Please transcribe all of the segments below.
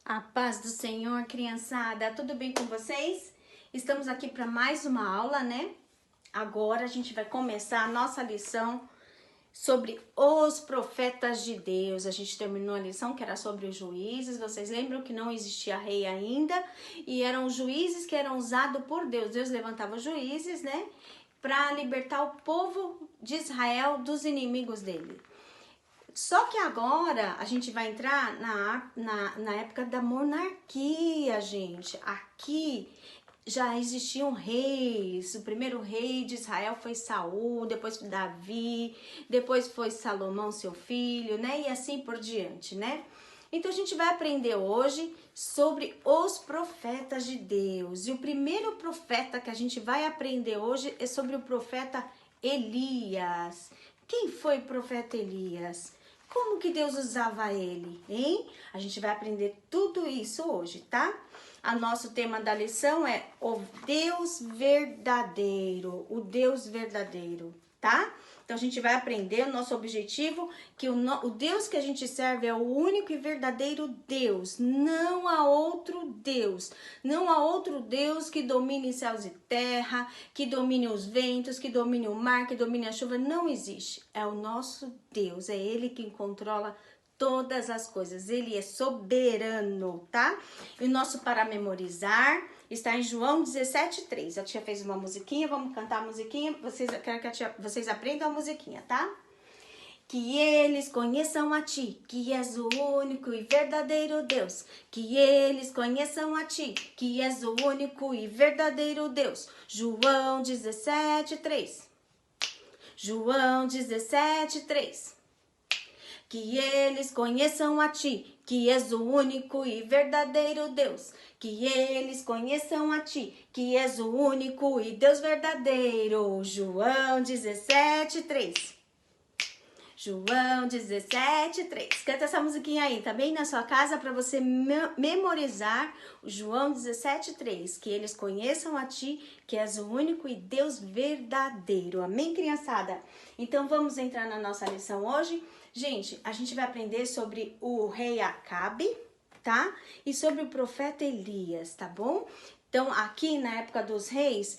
A paz do Senhor, criançada, tudo bem com vocês? Estamos aqui para mais uma aula, né? Agora a gente vai começar a nossa lição sobre os profetas de Deus. A gente terminou a lição que era sobre os juízes. Vocês lembram que não existia rei ainda e eram os juízes que eram usados por Deus. Deus levantava os juízes, né? Para libertar o povo de Israel dos inimigos dele. Só que agora a gente vai entrar na época da monarquia, gente. Aqui já existiam reis. O primeiro rei de Israel foi Saul, depois foi Davi, depois foi Salomão, seu filho, né? E assim por diante, né? Então a gente vai aprender hoje sobre os profetas de Deus. E o primeiro profeta que a gente vai aprender hoje é sobre o profeta Elias. Quem foi o profeta Elias? Como que Deus usava ele, hein? A gente vai aprender tudo isso hoje, tá? O nosso tema da lição é o Deus verdadeiro, o Deus verdadeiro, tá? Então a gente vai aprender o nosso objetivo, que o Deus que a gente serve é o único e verdadeiro Deus, não há outro Deus, não há outro Deus que domine céus e terra, que domine os ventos, que domine o mar, que domine a chuva, não existe. É o nosso Deus, é Ele quem controla todas as coisas, Ele é soberano, tá? E o nosso para memorizar está em João 17:3. A tia fez uma musiquinha, vamos cantar a musiquinha. Quero que vocês aprendam a musiquinha, tá? Que eles conheçam a ti, que és o único e verdadeiro Deus. Que eles conheçam a ti, que és o único e verdadeiro Deus. João 17:3. João 17:3. Que eles conheçam a ti, que és o único e verdadeiro Deus. Que eles conheçam a ti, que és o único e Deus verdadeiro. João 17:3. João 17:3. Canta essa musiquinha aí, tá bem na sua casa para você memorizar o João 17:3. Que eles conheçam a ti, que és o único e Deus verdadeiro. Amém, criançada? Então vamos entrar na nossa lição hoje. Gente, a gente vai aprender sobre o rei Acabe, tá? E sobre o profeta Elias, tá bom? Então, aqui na época dos reis,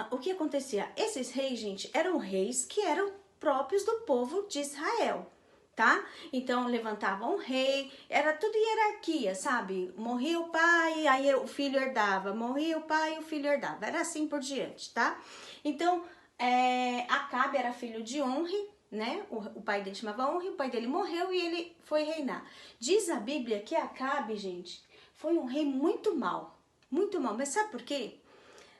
o que acontecia? Esses reis, gente, eram reis que eram próprios do povo de Israel, tá? Então, levantavam um rei, era tudo hierarquia, sabe? Morria o pai, aí o filho herdava. Morria o pai, o filho herdava. Era assim por diante, tá? Então, Acabe era filho de Onri, né? O pai dele chamava Onri, o pai dele morreu e ele foi reinar. Diz a Bíblia que Acabe, gente, foi um rei muito mau. Muito mal, mas sabe por quê?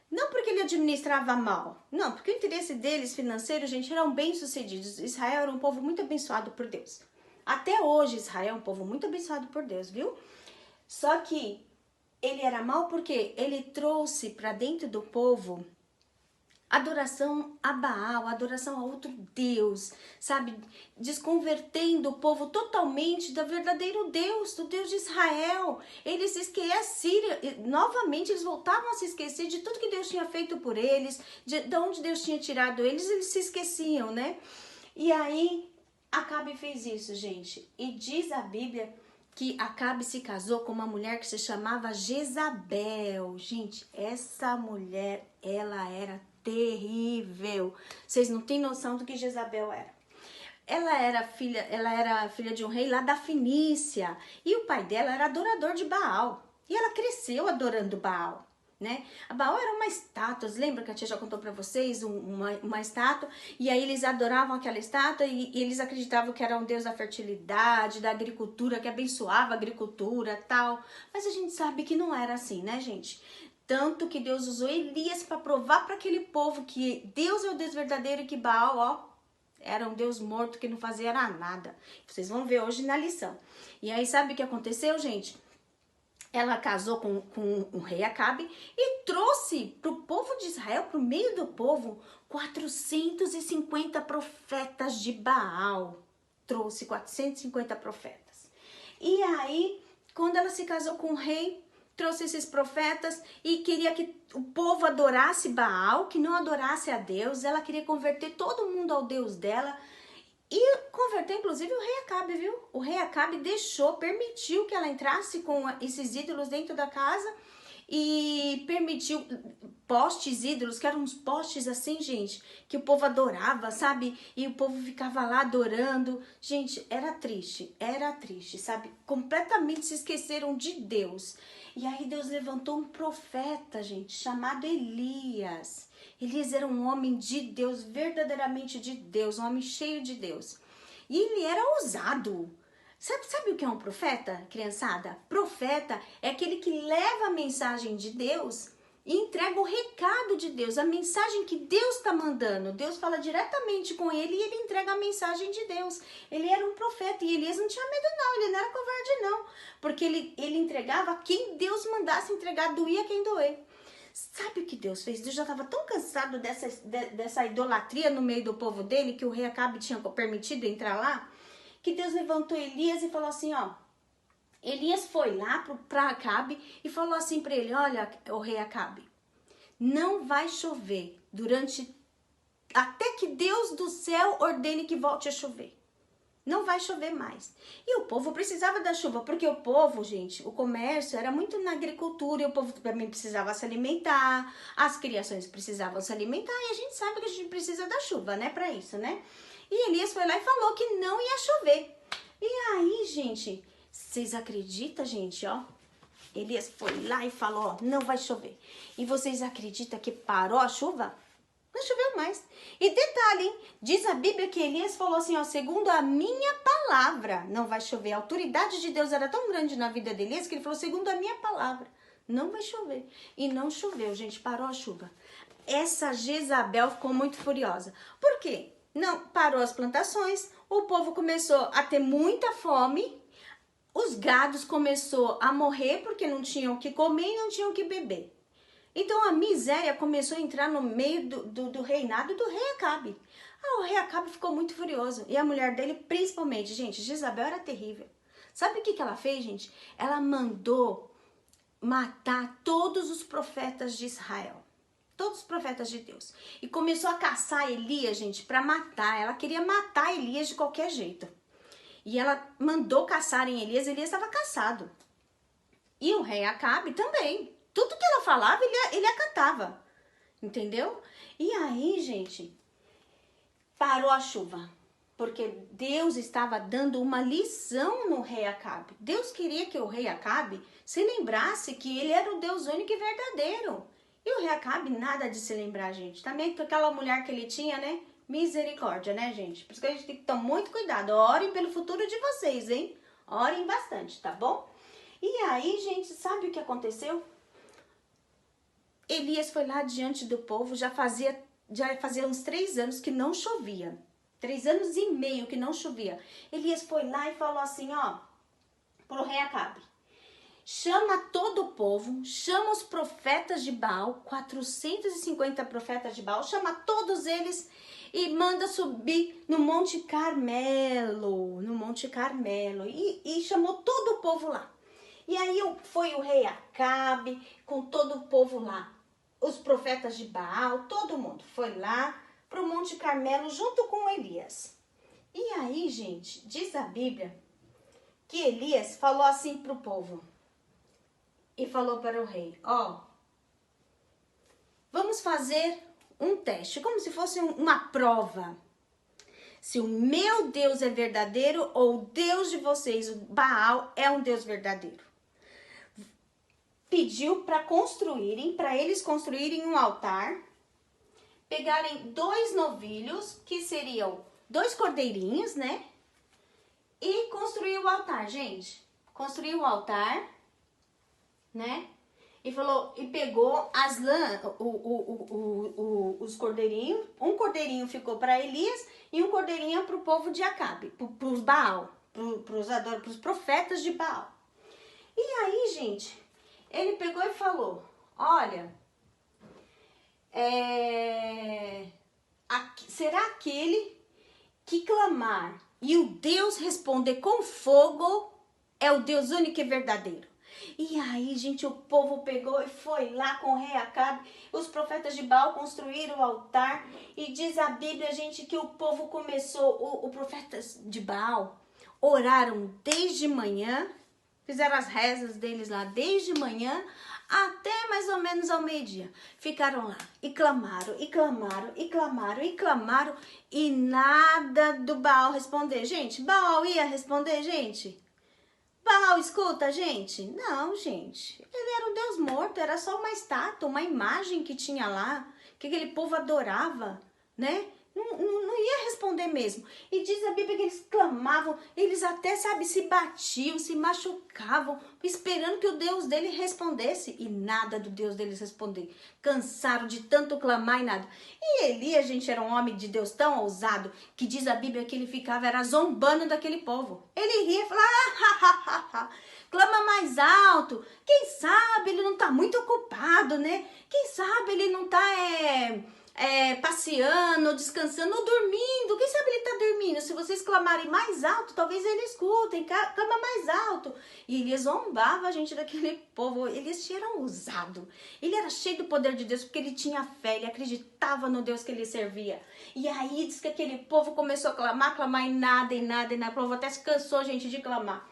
Não porque ele administrava mal, não, porque o interesse deles financeiro, gente, eram bem-sucedidos. Israel era um povo muito abençoado por Deus. Até hoje, Israel é um povo muito abençoado por Deus, viu? Só que ele era mal porque ele trouxe para dentro do povo adoração a Baal, adoração a outro Deus, sabe? Desconvertendo o povo totalmente do verdadeiro Deus, do Deus de Israel. Eles se esqueciam, novamente eles voltavam a se esquecer de tudo que Deus tinha feito por eles, de onde Deus tinha tirado eles se esqueciam, né? E aí, Acabe fez isso, gente. E diz a Bíblia que Acabe se casou com uma mulher que se chamava Jezabel. Gente, essa mulher, ela era terrível. Vocês não têm noção do que Jezabel era. Ela era filha de um rei lá da Fenícia. E o pai dela era adorador de Baal. E ela cresceu adorando Baal, né? A Baal era uma estátua, lembra que a tia já contou pra vocês? Uma estátua, e aí eles adoravam aquela estátua e eles acreditavam que era um deus da fertilidade, da agricultura, que abençoava a agricultura, tal. Mas a gente sabe que não era assim, né, gente? Tanto que Deus usou Elias para provar para aquele povo que Deus é o Deus verdadeiro e que Baal, ó, era um Deus morto que não fazia nada. Vocês vão ver hoje na lição. E aí sabe o que aconteceu, gente? Ela casou com o rei Acabe e trouxe para o povo de Israel, para o meio do povo, 450 profetas de Baal. Trouxe 450 profetas. E aí, quando ela se casou com o rei, trouxe esses profetas e queria que o povo adorasse Baal, que não adorasse a Deus. Ela queria converter todo mundo ao Deus dela. E converteu, inclusive, o rei Acabe, viu? O rei Acabe permitiu que ela entrasse com esses ídolos dentro da casa e permitiu postes, ídolos, que eram uns postes assim, gente, que o povo adorava, sabe? E o povo ficava lá adorando. Gente, era triste, sabe? Completamente se esqueceram de Deus. E aí Deus levantou um profeta, gente, chamado Elias. Elias era um homem de Deus, verdadeiramente de Deus, um homem cheio de Deus. E ele era ousado. Sabe o que é um profeta, criançada? Profeta é aquele que leva a mensagem de Deus e entrega o recado de Deus, a mensagem que Deus está mandando. Deus fala diretamente com ele e ele entrega a mensagem de Deus. Ele era um profeta e Elias não tinha medo não, ele não era covarde não. Porque ele entregava a quem Deus mandasse entregar, doía quem doer. Sabe o que Deus fez? Deus já estava tão cansado dessa idolatria no meio do povo dele, que o rei Acabe tinha permitido entrar lá, que Deus levantou Elias e falou assim, ó. Elias foi lá para Acabe e falou assim para ele, olha, o rei Acabe, não vai chover até que Deus do céu ordene que volte a chover. Não vai chover mais. E o povo precisava da chuva, porque o povo, gente, o comércio era muito na agricultura, e o povo também precisava se alimentar, as criações precisavam se alimentar, e a gente sabe que a gente precisa da chuva, né, para isso, né? E Elias foi lá e falou que não ia chover. E aí, gente, vocês acreditam, gente, ó? Elias foi lá e falou, ó, não vai chover. E vocês acreditam que parou a chuva? Não choveu mais. E detalhe, hein? Diz a Bíblia que Elias falou assim, ó, segundo a minha palavra, não vai chover. A autoridade de Deus era tão grande na vida de Elias que ele falou, segundo a minha palavra, não vai chover. E não choveu, gente, parou a chuva. Essa Jezabel ficou muito furiosa. Por quê? Não, parou as plantações, o povo começou a ter muita fome, os gados começou a morrer porque não tinham o que comer e não tinham o que beber. Então a miséria começou a entrar no meio do reinado do rei Acabe. O rei Acabe ficou muito furioso. E a mulher dele, principalmente, gente, Jezabel era terrível. Sabe o que ela fez, gente? Ela mandou matar todos os profetas de Israel. Todos os profetas de Deus. E começou a caçar Elias, gente, para matar. Ela queria matar Elias de qualquer jeito. E ela mandou caçarem Elias. Elias estava caçado. E o rei Acabe também. Tudo que ela falava, ele acatava. Entendeu? E aí, gente, parou a chuva. Porque Deus estava dando uma lição no rei Acabe. Deus queria que o rei Acabe se lembrasse que ele era o Deus único e verdadeiro. E o rei Acabe, nada de se lembrar, gente. Também com aquela mulher que ele tinha, né? Misericórdia, né, gente? Por isso que a gente tem que tomar muito cuidado. Orem pelo futuro de vocês, hein? Orem bastante, tá bom? E aí, gente, sabe o que aconteceu? Elias foi lá diante do povo, já fazia uns 3 anos que não chovia. 3 anos e meio que não chovia. Elias foi lá e falou assim, ó, pro rei Acabe. Chama todo o povo, chama os profetas de Baal, 450 profetas de Baal, chama todos eles e manda subir no Monte Carmelo, e chamou todo o povo lá. E aí foi o rei Acabe com todo o povo lá, os profetas de Baal, todo mundo foi lá pro Monte Carmelo junto com Elias. E aí, gente, diz a Bíblia que Elias falou assim pro povo. E falou para o rei, ó, vamos fazer um teste, como se fosse uma prova. Se o meu Deus é verdadeiro ou o Deus de vocês, o Baal, é um Deus verdadeiro. Pediu para eles construírem um altar, pegarem 2 novilhos, que seriam 2 cordeirinhos, né? E construir o altar, gente. Construir o altar, né? E falou, e pegou as lãs, os cordeirinhos. Um cordeirinho ficou para Elias e um cordeirinho para o povo de Acabe, para os Baal, para os profetas de Baal. E aí, gente, ele pegou e falou, olha, será aquele que clamar e o Deus responder com fogo é o Deus único e verdadeiro. E aí, gente, o povo pegou e foi lá com o rei Acabe. Os profetas de Baal construíram o altar. E diz a Bíblia, gente, que o povo começou, os profetas de Baal oraram desde manhã, fizeram as rezas deles lá desde manhã até mais ou menos ao meio-dia. Ficaram lá e clamaram, e clamaram, e clamaram, e clamaram. E nada do Baal responder. Gente, Baal ia responder, gente? Baal escuta, gente? Não, gente. Ele era um Deus morto, era só uma estátua, uma imagem que tinha lá, que aquele povo adorava, né? Não ia responder mesmo. E diz a Bíblia que eles clamavam, eles até, sabe, se batiam, se machucavam, esperando que o Deus dele respondesse. E nada do Deus deles responder. Cansaram de tanto clamar e nada. E Elias, gente, era um homem de Deus tão ousado, que diz a Bíblia que ele ficava, era zombando daquele povo. Ele ria e falava, clama mais alto. Quem sabe ele não tá muito ocupado, né? Quem sabe ele não tá, passeando, descansando, ou dormindo. Quem sabe ele tá dormindo? Se vocês clamarem mais alto, talvez ele escutem. Clama mais alto. E ele zombava a gente daquele povo. Eles eram ousados. Ele era cheio do poder de Deus, porque ele tinha fé, ele acreditava no Deus que ele servia. E aí diz que aquele povo começou a clamar e nada, e nada, e nada. O povo até se cansou, gente, de clamar.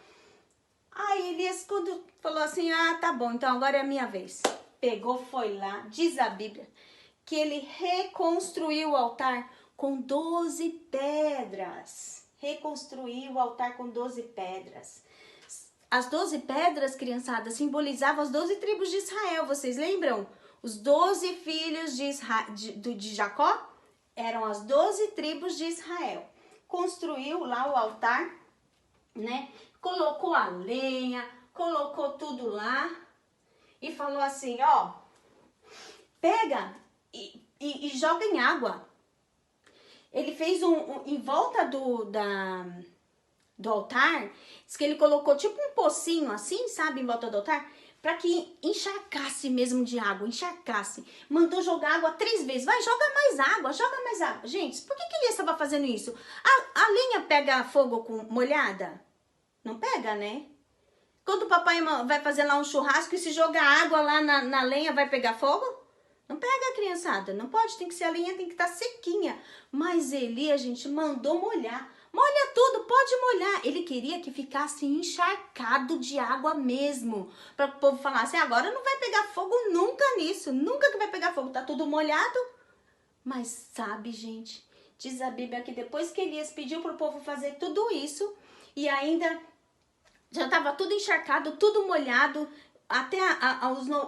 Aí Elias, quando falou assim, tá bom, então agora é a minha vez. Pegou, foi lá, diz a Bíblia, que ele reconstruiu o altar com 12 pedras. Reconstruiu o altar com 12 pedras. As 12 pedras, criançada, simbolizavam as 12 tribos de Israel. Vocês lembram? Os 12 filhos de Jacó eram as 12 tribos de Israel. Construiu lá o altar, né? Colocou a lenha, colocou tudo lá e falou assim, pega e joga em água. Ele fez em volta do altar, diz que ele colocou tipo um pocinho assim, sabe, em volta do altar, para que encharcasse mesmo de água, encharcasse. Mandou jogar água 3 vezes. Vai, joga mais água, joga mais água. Gente, por que ele estava fazendo isso? A lenha pega fogo molhada? Não pega, né? Quando o papai vai fazer lá um churrasco e se jogar água lá na lenha, vai pegar fogo? Não pega, criançada. Não pode, tem que ser a lenha, tem que estar sequinha. Mas Elias, gente, mandou molhar. Molha tudo, pode molhar. Ele queria que ficasse encharcado de água mesmo. Para o povo falar assim, agora não vai pegar fogo nunca nisso. Nunca que vai pegar fogo, tá tudo molhado. Mas sabe, gente, diz a Bíblia que depois que Elias pediu para o povo fazer tudo isso, e ainda já estava tudo encharcado, tudo molhado, até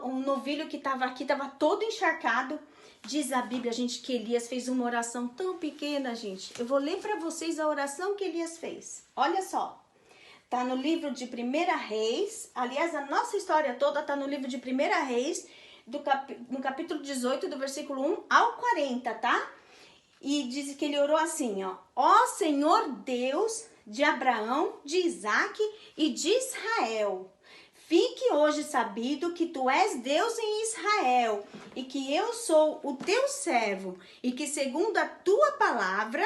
o novilho que estava aqui estava todo encharcado. Diz a Bíblia, gente, que Elias fez uma oração tão pequena, gente. Eu vou ler para vocês a oração que Elias fez. Olha só. Tá no livro de 1 Reis. Aliás, a nossa história toda tá no livro de 1 Reis, no capítulo 18, do versículo 1 ao 40, tá? E diz que ele orou assim, ó Senhor Deus de Abraão, de Isaque e de Israel, fique hoje sabido que tu és Deus em Israel e que eu sou o teu servo e que segundo a tua palavra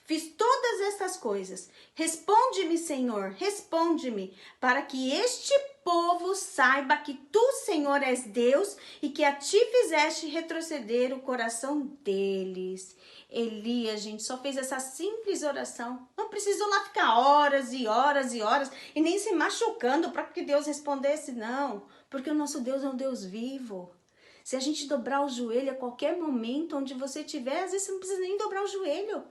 fiz todas estas coisas. Responde-me, Senhor, responde-me, para que este povo saiba que tu, Senhor, és Deus e que a ti fizeste retroceder o coração deles. Elias, gente, só fez essa simples oração. Não precisou lá ficar horas e horas e horas e nem se machucando para que Deus respondesse, não. Porque o nosso Deus é um Deus vivo. Se a gente dobrar o joelho a qualquer momento, onde você estiver, às vezes você não precisa nem dobrar o joelho.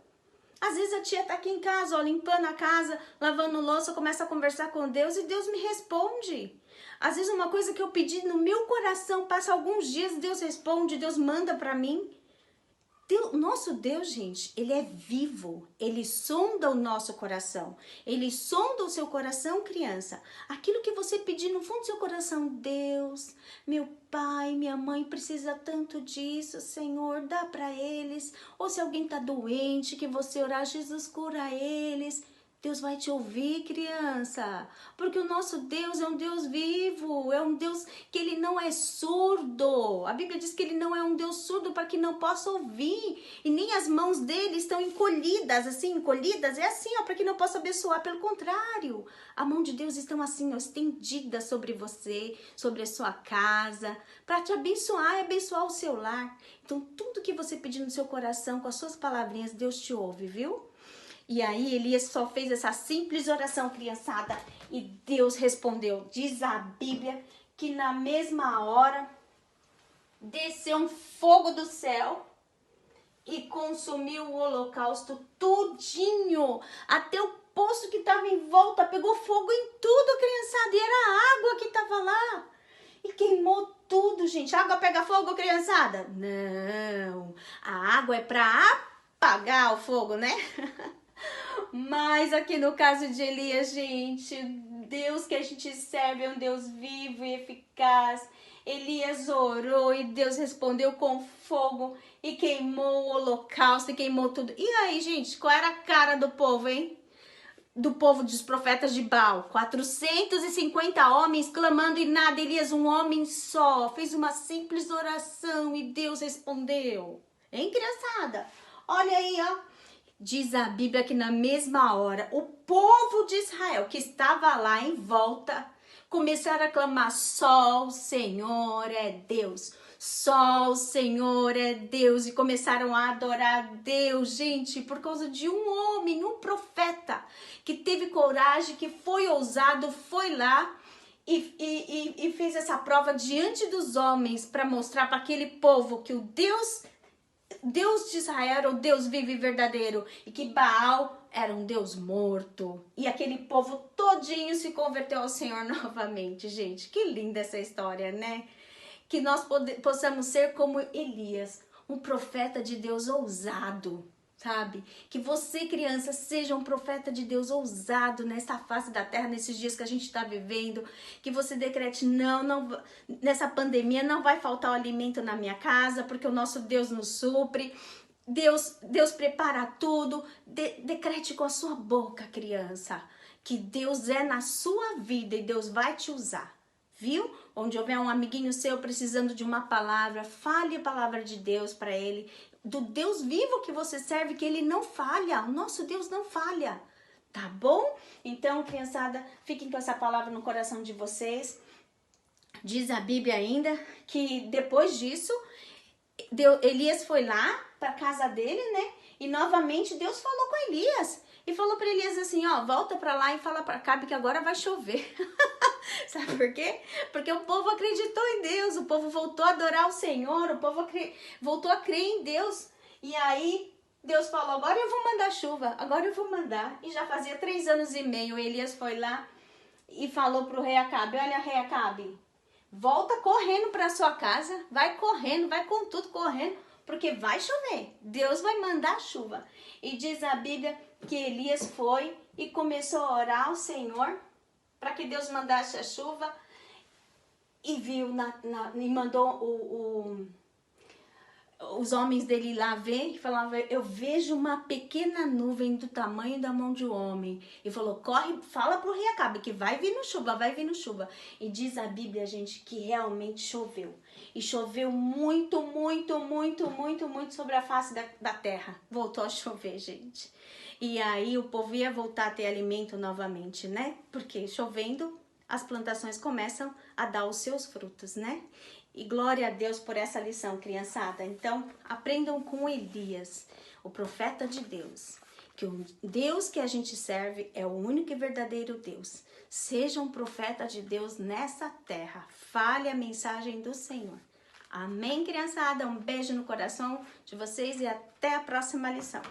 Às vezes a tia tá aqui em casa, limpando a casa, lavando louça, começa a conversar com Deus e Deus me responde. Às vezes uma coisa que eu pedi no meu coração, passa alguns dias, Deus responde, Deus manda para mim. Nosso Deus, gente, ele é vivo, ele sonda o nosso coração, ele sonda o seu coração, criança. Aquilo que você pedir no fundo do seu coração, Deus, meu pai, minha mãe precisa tanto disso, Senhor, dá para eles. Ou se alguém tá doente, que você orar, Jesus, cura eles. Deus vai te ouvir, criança, porque o nosso Deus é um Deus vivo, é um Deus que ele não é surdo. A Bíblia diz que ele não é um Deus surdo para que não possa ouvir, e nem as mãos dele estão encolhidas, assim, encolhidas, é assim, ó, para que não possa abençoar. Pelo contrário, a mão de Deus estão assim, ó, estendida sobre você, sobre a sua casa, para te abençoar e abençoar o seu lar. Então, tudo que você pedir no seu coração, com as suas palavrinhas, Deus te ouve, viu? E aí Elias só fez essa simples oração, criançada, e Deus respondeu. Diz a Bíblia que na mesma hora desceu um fogo do céu e consumiu o holocausto tudinho, até o poço que estava em volta, pegou fogo em tudo, criançada, e era a água que estava lá. E queimou tudo, gente. A água pega fogo, criançada? Não, a água é para apagar o fogo, né? Mas aqui no caso de Elias, gente, Deus que a gente serve é um Deus vivo e eficaz. Elias orou e Deus respondeu com fogo e queimou o holocausto e queimou tudo. E aí, gente, qual era a cara do povo, hein? Do povo dos profetas de Baal, 450 homens clamando e nada. Elias, um homem só, fez uma simples oração e Deus respondeu. Hein, criançada? Olha aí, ó. Diz a Bíblia que na mesma hora, o povo de Israel que estava lá em volta, começaram a clamar, só o Senhor é Deus, só o Senhor é Deus. E começaram a adorar Deus, gente, por causa de um homem, um profeta, que teve coragem, que foi ousado, foi lá e fez essa prova diante dos homens para mostrar para aquele povo que o Deus de Israel era o Deus vivo e verdadeiro e que Baal era um Deus morto. E aquele povo todinho se converteu ao Senhor novamente, gente. Que linda essa história, né? Que nós possamos ser como Elias, um profeta de Deus ousado, sabe? Que você, criança, seja um profeta de Deus ousado nessa face da terra, nesses dias que a gente está vivendo. Que você decrete, não, nessa pandemia não vai faltar o alimento na minha casa, porque o nosso Deus nos supre. Deus prepara tudo. Decrete com a sua boca, criança, que Deus é na sua vida e Deus vai te usar. Viu? Onde houver um amiguinho seu precisando de uma palavra, fale a palavra de Deus para ele, do Deus vivo que você serve, que ele não falha, o nosso Deus não falha, tá bom? Então, criançada, fiquem com essa palavra no coração de vocês. Diz a Bíblia ainda que depois disso, Elias foi lá para casa dele, né? E novamente Deus falou com Elias. E falou para Elias assim, ó, volta para lá e fala para Acabe que agora vai chover. Sabe por quê? Porque o povo acreditou em Deus, o povo voltou a adorar o Senhor, o povo voltou a crer em Deus. E aí Deus falou, agora eu vou mandar chuva, agora eu vou mandar. E já fazia 3 anos e meio, Elias foi lá e falou pro rei Acabe, olha, rei Acabe, volta correndo para sua casa, vai correndo, vai com tudo correndo, porque vai chover, Deus vai mandar chuva. E diz a Bíblia que Elias foi e começou a orar ao Senhor para que Deus mandasse a chuva e viu e mandou os homens dele lá ver e falava, eu vejo uma pequena nuvem do tamanho da mão de um homem. E falou, corre, fala pro rei Acabe que vai vir no chuva, vai vir no chuva. E diz a Bíblia, gente, que realmente choveu. E choveu muito, muito, muito, muito, muito sobre a face da terra. Voltou a chover, gente. E aí o povo ia voltar a ter alimento novamente, né? Porque chovendo, as plantações começam a dar os seus frutos, né? E glória a Deus por essa lição, criançada. Então, aprendam com Elias, o profeta de Deus, que o Deus que a gente serve é o único e verdadeiro Deus. Seja um profeta de Deus nessa terra. Fale a mensagem do Senhor. Amém, criançada? Um beijo no coração de vocês e até a próxima lição.